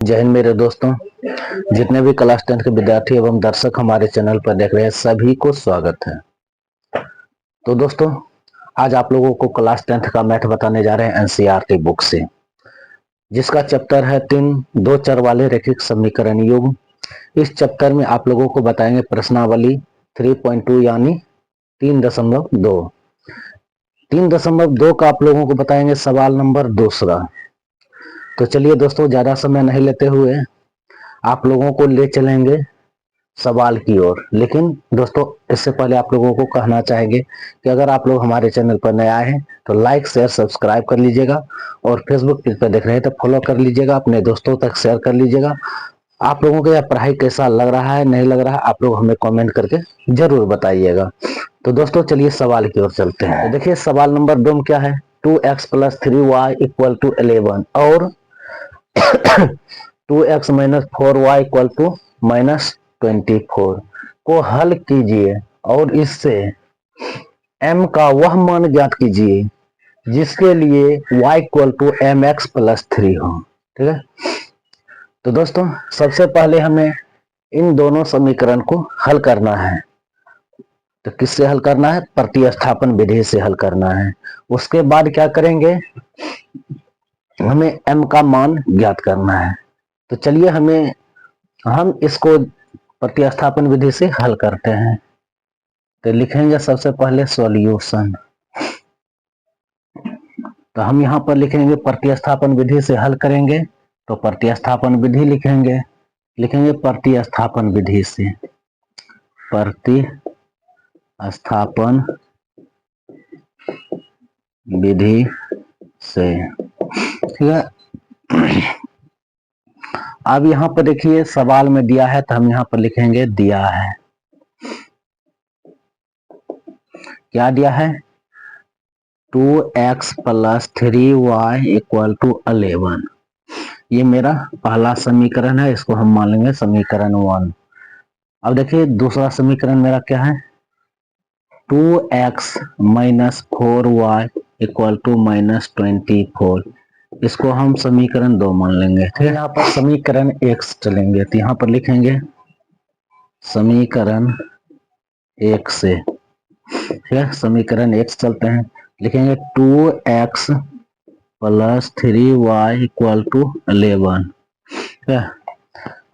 जय हिंद मेरे दोस्तों। जितने भी क्लास 10 के विद्यार्थी एवं दर्शक हमारे चैनल पर देख रहे हैं सभी को स्वागत है। तो दोस्तों, आज आप लोगों को क्लास 10 का मैथ बताने जा रहे हैं एनसीईआरटी बुक से, जिसका चैप्टर है 3 दो चर वाले रैखिक समीकरण युग्म। इस चैप्टर में आप लोगों को बताएंगे प्रश्नावली 3.2 यानी 3.2। 3.2 का आप लोगों को बताएंगे सवाल नंबर दूसरा। तो चलिए दोस्तों, ज्यादा समय नहीं लेते हुए आप लोगों को ले चलेंगे सवाल की ओर। लेकिन दोस्तों, इससे पहले आप लोगों को कहना चाहेंगे कि अगर आप लोग हमारे चैनल पर नए आए हैं तो लाइक शेयर सब्सक्राइब कर लीजिएगा, और फेसबुक पेज पर देख रहे हैं तो फॉलो कर लीजिएगा, अपने दोस्तों तक शेयर कर लीजिएगा। आप लोगों को यह पढ़ाई कैसा लग रहा है, नहीं लग रहा है, आप लोग हमें कमेंट करके जरूर बताइएगा। तो दोस्तों, चलिए सवाल की ओर चलते हैं। तो देखिए सवाल नंबर 2 में क्या है, 2x + 3y = 11 और 2x - 4y = -24 को हल कीजिए और इससे m का वह मान ज्ञात कीजिए जिसके लिए y = mx + 3 हो। ठीक है। तो दोस्तों, सबसे पहले हमें इन दोनों समीकरण को हल करना है। तो किससे हल करना है? प्रतिस्थापन विधि से हल करना है। उसके बाद क्या करेंगे, हमें m का मान ज्ञात करना है। तो चलिए हम इसको प्रतिस्थापन विधि से हल करते हैं। तो लिखेंगे सबसे पहले सॉल्यूशन। तो हम यहाँ पर लिखेंगे प्रतिस्थापन विधि से हल करेंगे, तो प्रतिस्थापन विधि लिखेंगे प्रतिस्थापन विधि से, प्रतिस्थापन विधि से। ठीक है। अब यहाँ पर देखिए सवाल में दिया है, तो हम यहाँ पर लिखेंगे दिया है। क्या दिया है? 2x + 3y = 11। ये मेरा पहला समीकरण है, इसको हम मान लेंगे समीकरण 1। अब देखिए दूसरा समीकरण मेरा क्या है, 2x - 4y = -24। इसको हम समीकरण 2 मान लेंगे। ठीक है। यहाँ पर समीकरण 1 चलेंगे, तो यहाँ पर लिखेंगे समीकरण 1 से। ठीक है, समीकरण 1 चलते हैं, लिखेंगे 2x + 3y = 11। ठीक है।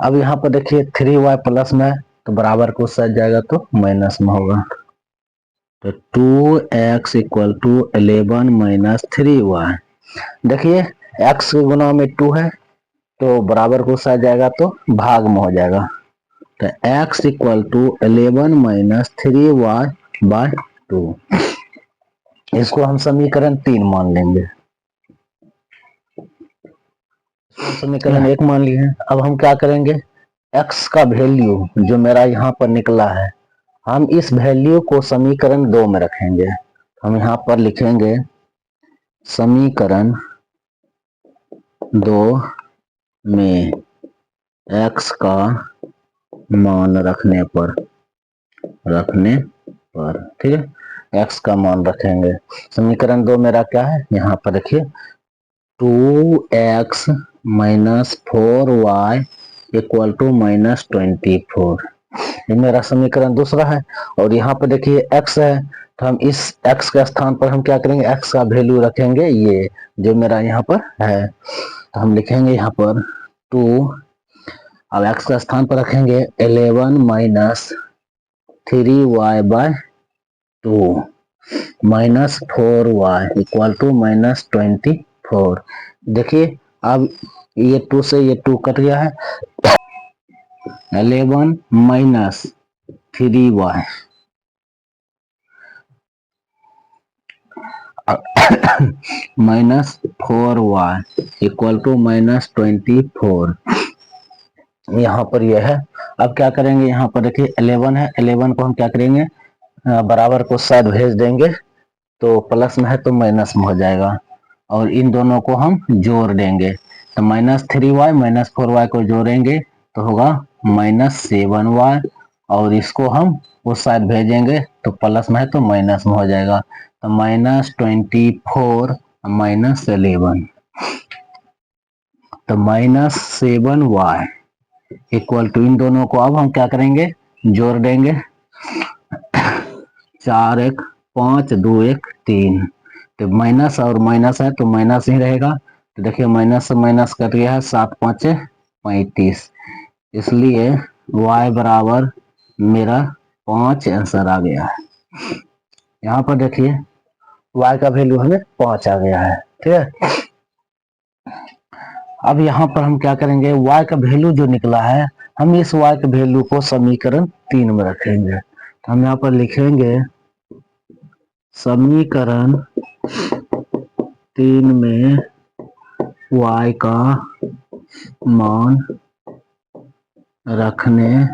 अब यहाँ पर देखिए 3y प्लस में तो बराबर को सज जाएगा तो माइनस में होगा, तो 2x = 11 - 3y। देखिए x के गुना में 2 है तो बराबर को सज जाएगा तो भाग में हो जाएगा, तो x = 11 - 3y/2। इसको हम समीकरण 3 मान लेंगे। समीकरण 1 मान लिए। अब हम क्या करेंगे, x का वैल्यू जो मेरा यहाँ पर निकला है, हम इस वैल्यू को समीकरण 2 में रखेंगे। हम यहाँ पर लिखेंगे समीकरण 2 में x का मान रखने पर, ठीक है, x का मान रखेंगे। समीकरण 2 मेरा क्या है, यहाँ पर देखिए 2x - 4y = -24। ये मेरा समीकरण दूसरा है। और यहाँ पर देखिए x है, तो हम इस x के स्थान पर हम क्या करेंगे, x का वैल्यू रखेंगे ये जो मेरा यहाँ पर है, तो हम लिखेंगे यहाँ पर 2। अब x का स्थान पर रखेंगे 11 - 3y/2 -4y = -24। देखिए अब ये 2 से ये 2 कट गया है, 11 - 3y -4y = -24। यहाँ पर यह है। अब क्या करेंगे, यहाँ पर देखिए 11 है, 11 को हम क्या करेंगे, बराबर को साइड भेज देंगे, तो प्लस में है तो माइनस में हो जाएगा, और इन दोनों को हम जोड़ देंगे, तो -3y - 4y को जोड़ेंगे तो होगा -7y, और इसको हम उस साइड भेजेंगे तो प्लस में है तो माइनस में हो जाएगा, तो -24 - 11। तो -7y इक्वल टू, इन दोनों को अब हम क्या करेंगे, जोड़ देंगे। 4 1 5 2 1 3, तो माइनस और माइनस है तो माइनस ही रहेगा। तो देखिए माइनस से माइनस कट गया है, 7 5 35, इसलिए y बराबर मेरा 5 आंसर आ गया है। यहाँ पर देखिए y का वैल्यू हमें 5 आ गया है, ठीक है। अब यहाँ पर हम क्या करेंगे, y का वैल्यू जो निकला है, हम इस y के वैल्यू को समीकरण 3 में रखेंगे। तो हम यहाँ पर लिखेंगे समीकरण 3 में y का मान रखने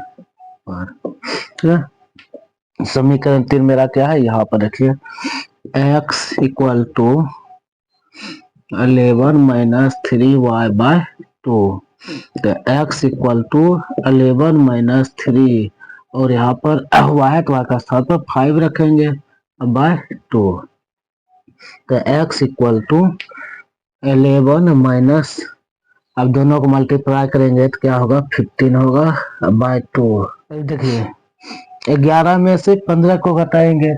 पर, ठीक है। समीकरण 3 मेरा क्या है, यहाँ पर देखिए x equal to 11 minus 3y by 2, तो x इक्वल टू 11 माइनस 3, और यहाँ पर y तो y का स्थान पर 5 रखेंगे बाय 2, तो x इक्वल टू 11 माइनस, अब दोनों को मल्टीप्लाई करेंगे तो क्या होगा, 15 होगा बाय 2। देखिए 11 में से 15 को घटाएंगे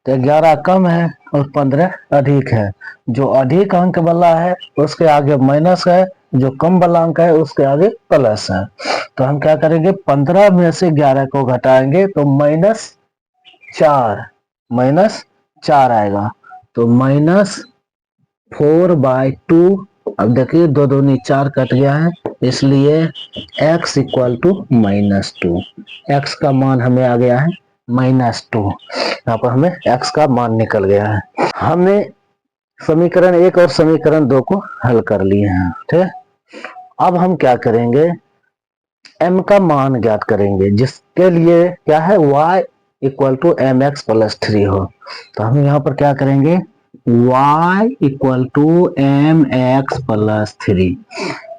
तो 11 कम है और 15 अधिक है। जो अधिक अंक वाला है उसके आगे माइनस है, जो कम वाला अंक है उसके आगे प्लस है। तो हम क्या करेंगे, 15 में से 11 को घटाएंगे तो -4 आएगा, तो -4/2। अब देखिए 2 दूनी 4 कट गया है, इसलिए x इक्वल टू -2, x का मान हमें आ गया है -2। यहाँ पर हमें x का मान निकल गया है। हमने समीकरण 1 और समीकरण 2 को हल कर लिए हैं, ठीक है। अब हम क्या करेंगे, m का मान ज्ञात करेंगे, जिसके लिए क्या है, y equal to mx plus 3 हो। तो हम यहाँ पर क्या करेंगे, y equal to mx plus 3,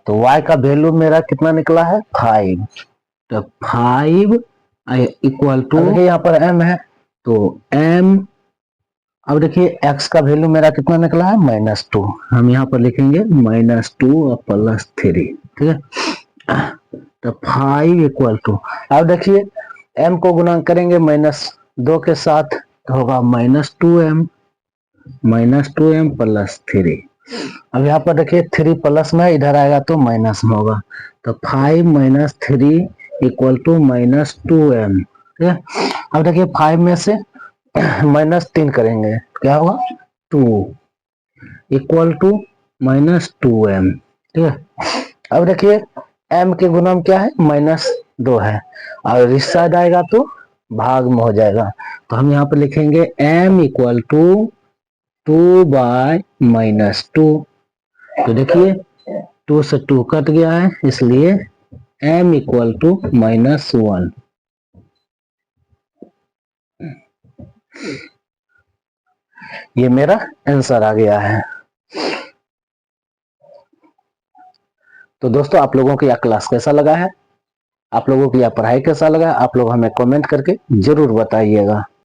तो y का वैल्यू मेरा कितना निकला है, 5, तो 5 इक्वल टू, यहाँ पर m है तो m, अब देखिए x का वैल्यू मेरा कितना निकला है, -2, हम यहाँ पर लिखेंगे -2 और प्लस 3, ठीक है। तो 5 इक्वल टू, अब देखिए m को गुणा करेंगे -2 के साथ तो होगा -2m प्लस 3। अब यहाँ पर देखिए 3 प्लस में, इधर आएगा तो माइनस में होगा, तो 5 - 3 इक्वल टू -2m, ठीक है। अब देखिए 5 में से -3 करेंगे क्या होगा, 2 इक्वल टू -2m, ठीक है। अब देखिए m के गुणम क्या है, -2 है, और इस साइड आएगा तो भाग में हो जाएगा, तो हम यहाँ पे लिखेंगे m इक्वल टू 2/-2। तो देखिए 2 से 2 कट गया है, इसलिए m इक्वल टू -1। ये मेरा आंसर आ गया है। तो दोस्तों आप लोगों को यह क्लास कैसा लगा है, आप लोगों की यह पढ़ाई कैसा लगा, आप लोग हमें कमेंट करके जरूर बताइएगा।